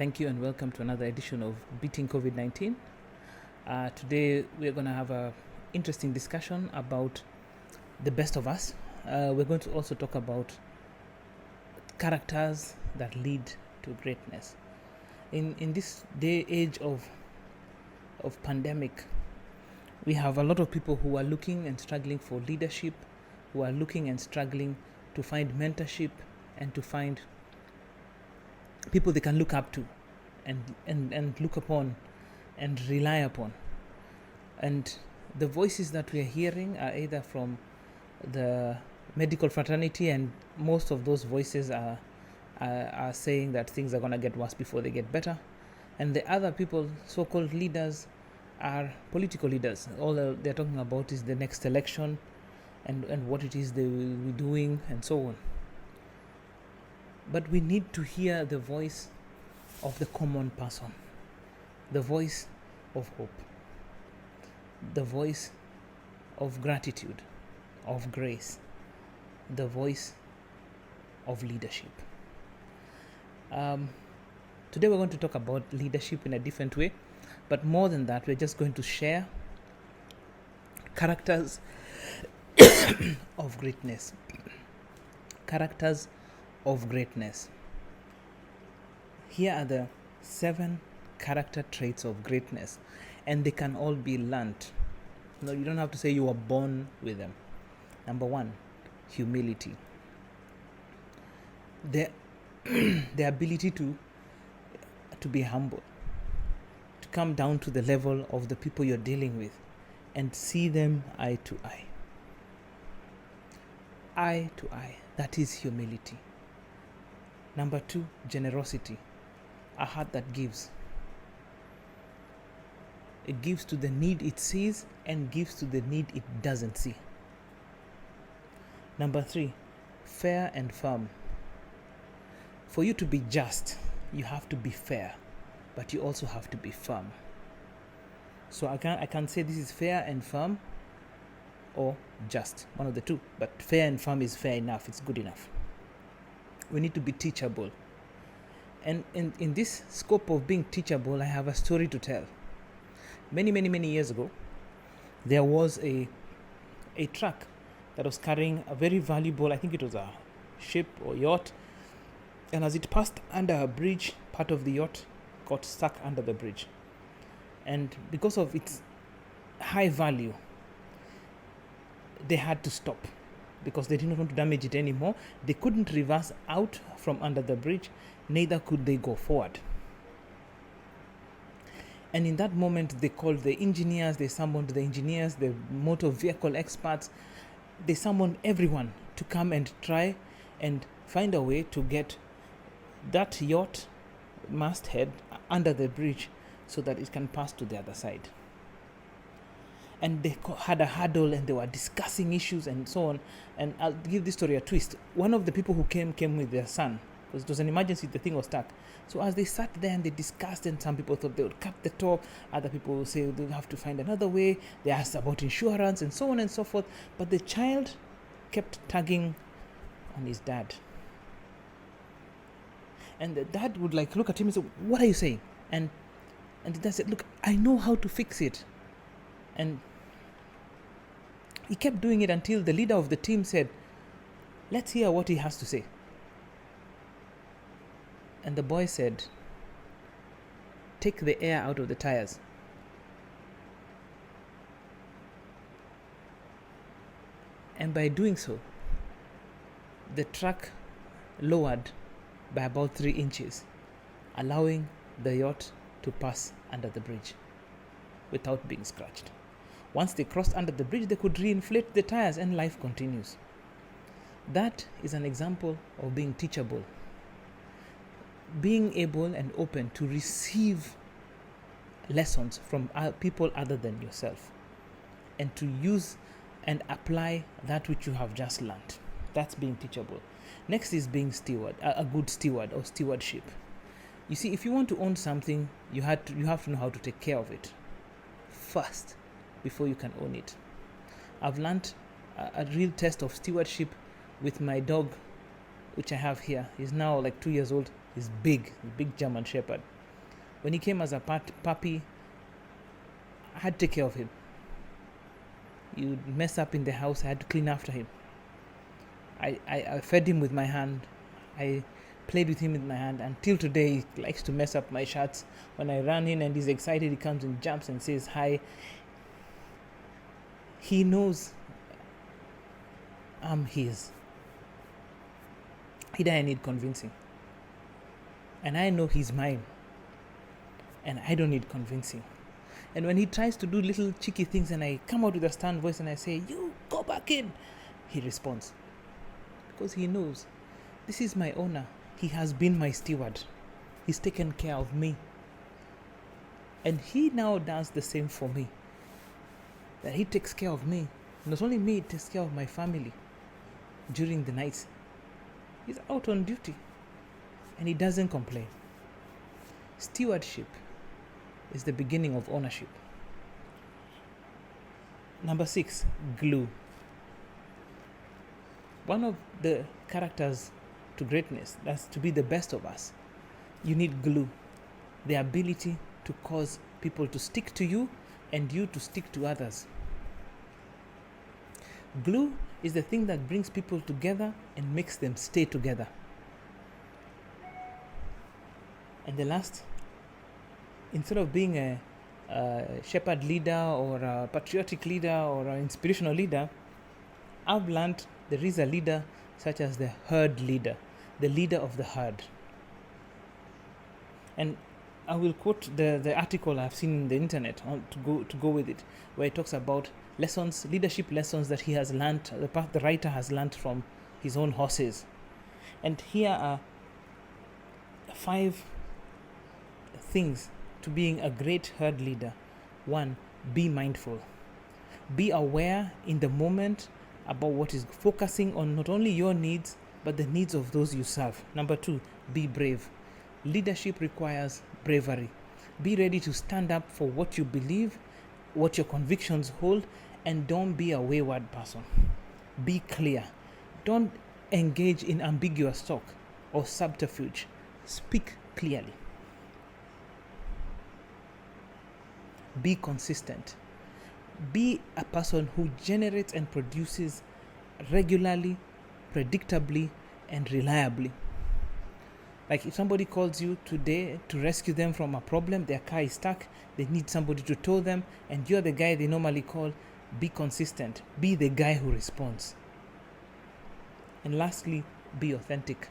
Thank you and welcome to another edition of Beating COVID-19. Today we're going to have an interesting discussion about the best of us. We're going to also talk about characters that lead to greatness. In this age of pandemic, we have a lot of people who are looking and struggling for leadership, who are looking and struggling to find mentorship and to find people they can look up to and look upon and rely upon. And the voices that we are hearing are either from the medical fraternity, and most of those voices are saying that things are going to get worse before they get better. And the other people, so-called leaders, are political leaders. All they're talking about is the next election and what it is they will be doing and so on. But we need to hear the voice of the common person, the voice of hope, the voice of gratitude, of grace, the voice of leadership. Today we're going to talk about leadership in a different way, but more than that, we're just going to share characters of greatness. Characters of greatness. Here are the 7 character traits of greatness, and they can all be learnt. No, you don't have to say you were born with them. Number 1, humility. The ability to be humble, to come down to the level of the people you're dealing with and see them eye to eye. Eye to eye. That is humility. Number 2, generosity. A heart that gives. It gives to the need it sees and gives to the need it doesn't see. Number 3, fair and firm. For you to be just, you have to be fair, but you also have to be firm. So I can't say this is fair and firm or just, one of the two, but fair and firm is fair enough, it's good enough. We need to be teachable. And in this scope of being teachable, I have a story to tell. Many years ago, there was a truck that was carrying a very valuable, I think it was a ship or yacht, and as it passed under a bridge, part of the yacht got stuck under the bridge. And because of its high value, they had to stop because they didn't want to damage it anymore. They couldn't reverse out from under the bridge, neither could they go forward. And in that moment, they called the engineers, they summoned the engineers, the motor vehicle experts, they summoned everyone to come and try and find a way to get that yacht masthead under the bridge so that it can pass to the other side. And they had a huddle and they were discussing issues and so on. And I'll give this story a twist. One of the people who came with their son, because it was an emergency, the thing was stuck. So as they sat there and they discussed, and some people thought they would cut the top, other people would say they'll have to find another way. They asked about insurance and so on and so forth. But the child kept tugging on his dad. And the dad would look at him and say, "What are you saying?" And the dad said, "Look, I know how to fix it." And he kept doing it until the leader of the team said, "Let's hear what he has to say." And the boy said, "Take the air out of the tires." And by doing so, the truck lowered by about 3 inches, allowing the yacht to pass under the bridge without being scratched. Once they crossed under the bridge, they could reinflate the tires and life continues. That is an example of being teachable. Being able and open to receive lessons from people other than yourself and to use and apply that which you have just learned. That's being teachable. Next is being a good steward or stewardship. You see, if you want to own something, you have to know how to take care of it first before you can own it. I've learned a real test of stewardship with my dog, which I have here. He's now 2 years old. He's big German Shepherd. When he came as a puppy, I had to take care of him. You'd mess up in the house, I had to clean after him. I fed him with my hand. I played with him with my hand. Until today, he likes to mess up my shirts. When I run in and he's excited, he comes and jumps and says hi. He knows I'm his. He doesn't need convincing. And I know he's mine. And I don't need convincing. And when he tries to do little cheeky things and I come out with a stern voice and I say, "You go back in," he responds. Because he knows this is my owner. He has been my steward. He's taken care of me. And he now does the same for me. That he takes care of me. Not only me, he takes care of my family during the nights. He's out on duty. And he doesn't complain. Stewardship is the beginning of ownership. Number 6, glue. One of the characters to greatness, that's to be the best of us. You need glue. The ability to cause people to stick to you and you to stick to others. Glue is the thing that brings people together and makes them stay together. And the last, instead of being a shepherd leader or a patriotic leader or an inspirational leader, I've learned there is a leader such as the herd leader, the leader of the herd. And I will quote the article I've seen in the internet to go with it, where it talks about leadership lessons that he has learned, the writer has learned from his own horses. And here are 5 things to being a great herd leader. 1, be mindful. Be aware in the moment about what is focusing on not only your needs, but the needs of those you serve. Number 2, be brave. Leadership requires bravery. Be ready to stand up for what you believe, what your convictions hold, and don't be a wayward person. Be clear. Don't engage in ambiguous talk or subterfuge. Speak clearly. Be consistent. Be a person who generates and produces regularly, predictably, and reliably. Like if somebody calls you today to rescue them from a problem, their car is stuck, they need somebody to tow them, and you're the guy they normally call, be consistent. Be the guy who responds. And lastly, be authentic.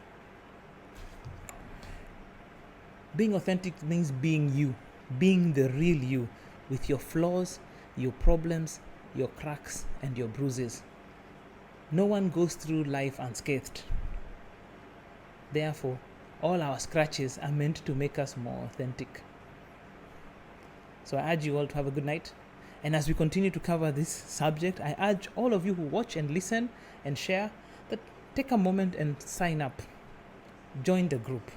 Being authentic means being you, being the real you, with your flaws, your problems, your cracks, and your bruises. No one goes through life unscathed. Therefore, all our scratches are meant to make us more authentic. So I urge you all to have a good night. And as we continue to cover this subject, I urge all of you who watch and listen and share that take a moment and sign up. Join the group.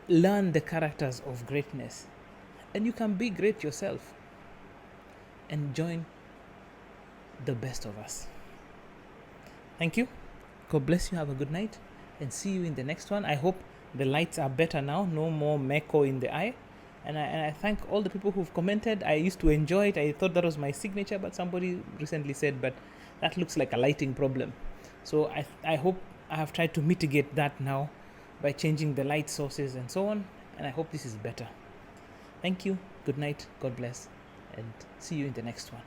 Learn the characters of greatness. And you can be great yourself. And join the best of us. Thank you. God bless you. Have a good night. And see you in the next one. I hope the lights are better now. No more meko in the eye. And I thank all the people who've commented. I used to enjoy it. I thought that was my signature, but somebody recently said, but that looks like a lighting problem. So I hope I have tried to mitigate that now by changing the light sources and so on. And I hope this is better. Thank you. Good night. God bless. And see you in the next one.